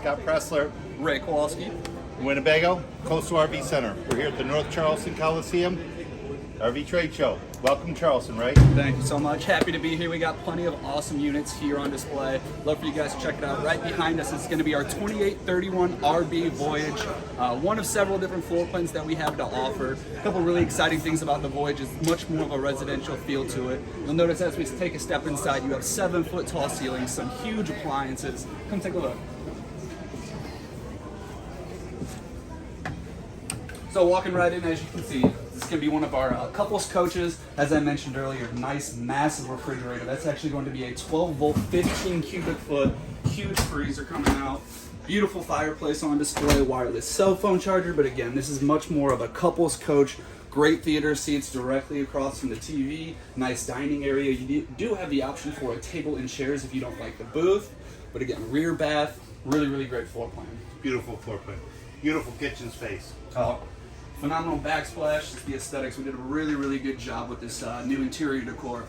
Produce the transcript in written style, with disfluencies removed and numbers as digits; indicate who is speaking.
Speaker 1: Scott Pressler,
Speaker 2: Ray Kowalski.
Speaker 1: Winnebago Coastal RV Center. We're here at the North Charleston Coliseum RV Trade Show. Welcome, Charleston, right?
Speaker 2: Thank you so much. Happy to be here. We got plenty of awesome units here on display. Love for you guys to check it out. Right behind us is going to be our 2831RB Voyage. One of several different floor plans that we have to offer. A couple really exciting things about the Voyage is much more of a residential feel to it. You'll notice as we take a step inside, you have 7-foot tall ceilings, some huge appliances. Come take a look. So walking right in, as you can see, this is going to be one of our couples coaches. As I mentioned earlier, nice, massive refrigerator. That's actually going to be a 12-volt, 15 cubic foot, huge freezer coming out. Beautiful fireplace on display, wireless cell phone charger. But again, this is much more of a couples coach. Great theater seats directly across from the TV. Nice dining area. You do have the option for a table and chairs if you don't like the booth. But again, rear bath, really, really great floor plan.
Speaker 1: Beautiful floor plan. Beautiful kitchen space.
Speaker 2: Phenomenal backsplash. It's the aesthetics. We did a really, really good job with this new interior decor.